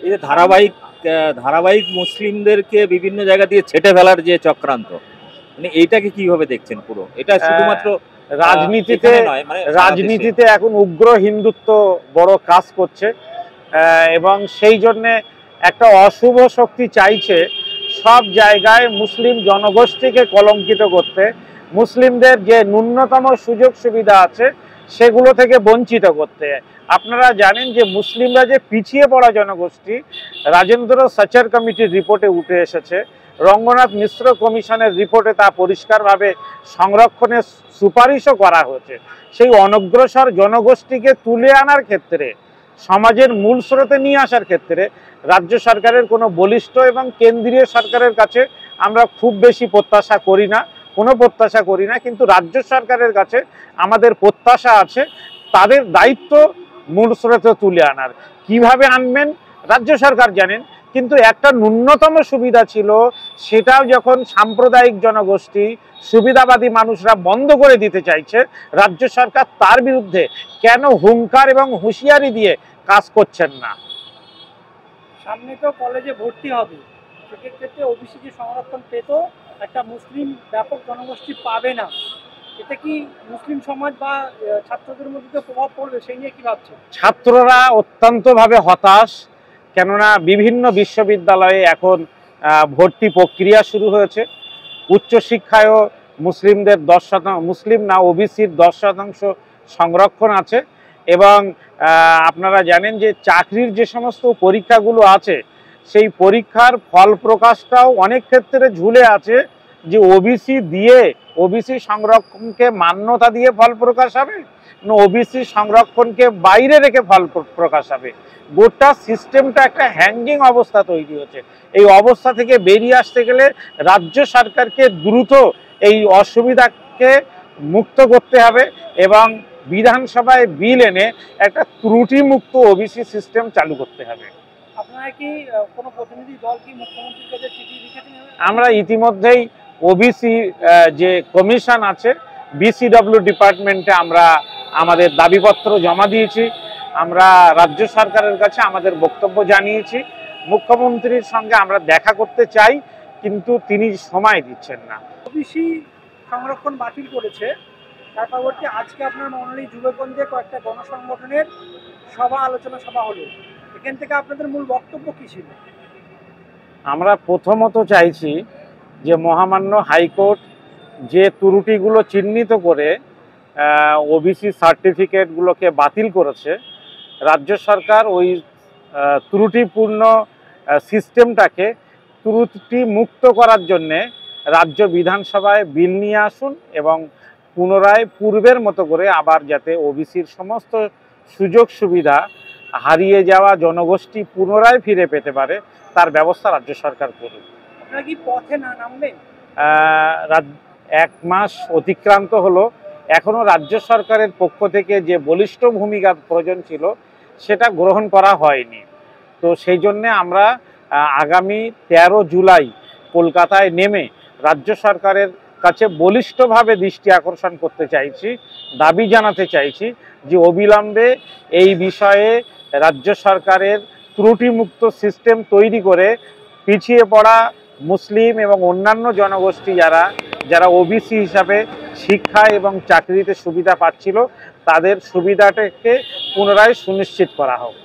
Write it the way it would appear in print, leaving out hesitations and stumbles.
এই যে ধারাবাহিক মুসলিমদেরকে বিভিন্ন জায়গা দিয়ে ছেঁটে ফেলার যে চক্রান্ত, মানে এইটাকে কিভাবে দেখছেন? পুরো এটা শুধুমাত্র রাজনীতিতে নয়, মানে রাজনীতিতে এখন উগ্র হিন্দুত্ব বড় কাজ করছে, এবং সেই জন্যে একটা অশুভ শক্তি চাইছে সব জায়গায় মুসলিম জনগোষ্ঠীকে কলঙ্কিত করতে, মুসলিমদের যে ন্যূনতম সুযোগ সুবিধা আছে সেগুলো থেকে বঞ্চিত করতে। আপনারা জানেন যে মুসলিমরা যে পিছিয়ে পড়া জনগোষ্ঠী, রাজেন্দ্র সচার কমিটির রিপোর্টে উঠে এসেছে, রঙ্গনাথ মিশ্র কমিশনের রিপোর্টে তা পরিষ্কারভাবে সংরক্ষণের সুপারিশও করা হয়েছে। সেই অনগ্রসর জনগোষ্ঠীকে তুলে আনার ক্ষেত্রে, সমাজের মূল স্রোতে নিয়ে আসার ক্ষেত্রে রাজ্য সরকারের কোনো বলিষ্ঠ এবং কেন্দ্রীয় সরকারের কাছে আমরা খুব বেশি প্রত্যাশা করি না, কোনো প্রত্যাশা করি না। কিন্তু রাজ্য সরকারের কাছে আমাদের প্রত্যাশা আছে তাদের দায়িত্ব মূল স্রোতে তুলে আনার। কিভাবে আনবেন রাজ্য সরকার জানেন, কিন্তু একটা ন্যূনতম সুবিধা ছিল, সেটাও যখন সাম্প্রদায়িক জনগোষ্ঠী সুবিধাবাদী মানুষরা বন্ধ করে দিতে চাইছে, রাজ্য সরকার তার বিরুদ্ধে কেন হুঙ্কার এবং হুঁশিয়ারি দিয়ে কাজ করছেন না? সামনে তো কলেজে ভর্তি হবে, সেক্ষেত্রে ওবিসি যে সংরক্ষণ পেত একটা মুসলিম ব্যাপক জনগোষ্ঠী পাবে না, এটা কি মুসলিম সমাজ বা ছাত্রদের মধ্যে প্রভাব পড়বে, সেই নিয়ে কি ভাবছে? ছাত্ররা অত্যন্তভাবে হতাশ, কেননা বিভিন্ন বিশ্ববিদ্যালয়ে এখন ভর্তি প্রক্রিয়া শুরু হয়েছে। উচ্চশিক্ষায়ও মুসলিমদের 10%, মুসলিম না ওবিসির 10% সংরক্ষণ আছে। এবং আপনারা জানেন যে চাকরির যে সমস্ত পরীক্ষাগুলো আছে, সেই পরীক্ষার ফল প্রকাশটাও অনেক ক্ষেত্রে ঝুলে আছে, যে ওবিসি দিয়ে ওবিসি সংরক্ষণকে মান্যতা দিয়ে ফল প্রকাশ হবে না ওবিসি সংরক্ষণকে বাইরে রেখে ফল প্রকাশ হবে। গোটা সিস্টেমটা একটা হ্যাঙ্গিং অবস্থা তৈরি হচ্ছে। এই অবস্থা থেকে বেরিয়ে আসতে গেলে রাজ্য সরকারকে দ্রুত এই অসুবিধাকে মুক্ত করতে হবে এবং বিধানসভায় বিল এনে একটা ত্রুটিমুক্ত ওবিসি সিস্টেম চালু করতে হবে। আপনারা কি কোনো প্রতিনিধি দল কি মুখ্যমন্ত্রীর কাছে চিঠি লিখেছেন? আমরা ইতিমধ্যেই ওবিসি যে কমিশন আছে, বিসিডব্লিউ ডিপার্টমেন্টে আমরা আমাদের দাবিপত্র জমা দিয়েছি। আমরা রাজ্য সরকারের কাছে আমাদের বক্তব্য জানিয়েছি। মুখ্যমন্ত্রীর সঙ্গে আমরা দেখা করতে চাই, কিন্তু তিনি সময় দিচ্ছেন না। ওবিসি সংরক্ষণ বাতিল করেছে, তার পরবর্তী আজকে আপনার মনোনয়ন যুবকগঞ্জে কয়েকটা গণসংগঠনের আলোচনা সভা হলো, এখান থেকে আপনাদের মূল বক্তব্য কি ছিল? আমরা প্রথমত চাইছি যে মহামান্য হাইকোর্ট যে ত্রুটিগুলো চিহ্নিত করে ওবিসি সার্টিফিকেটগুলোকে বাতিল করেছে, রাজ্য সরকার ওই ত্রুটিপূর্ণ সিস্টেমটাকে ত্রুটি মুক্ত করার জন্যে রাজ্য বিধানসভায় বিল নিয়ে আসুন এবং পুনরায় পূর্বের মতো করে আবার যাতে ওবিসির সমস্ত সুযোগ সুবিধা হারিয়ে যাওয়া জনগোষ্ঠী পুনরায় ফিরে পেতে পারে তার ব্যবস্থা রাজ্য সরকার করুন। আপনারা কি পথে না নামবেন? 1 মাস অতিক্রান্ত হলো, এখনো রাজ্য সরকারের পক্ষ থেকে যে বলিষ্ঠ ভূমিকা প্রয়োজন ছিল সেটা গ্রহণ করা হয়নি। তো সেই জন্যে আমরা আগামী 13 জুলাই কলকাতায় নেমে রাজ্য সরকারের কাছে বলিষ্ঠভাবে দৃষ্টি আকর্ষণ করতে চাইছি, দাবি জানাতে চাইছি যে অবিলম্বে এই বিষয়ে রাজ্য সরকারের ত্রুটিমুক্ত সিস্টেম তৈরি করে পিছিয়ে পড়া মুসলিম এবং অন্যান্য জনগোষ্ঠী যারা ওবিসি হিসাবে শিক্ষা এবং চাকরিতে সুবিধা পাচ্ছিল, তাদের সুবিধাটাকে পুনরায় সুনিশ্চিত করা হোক।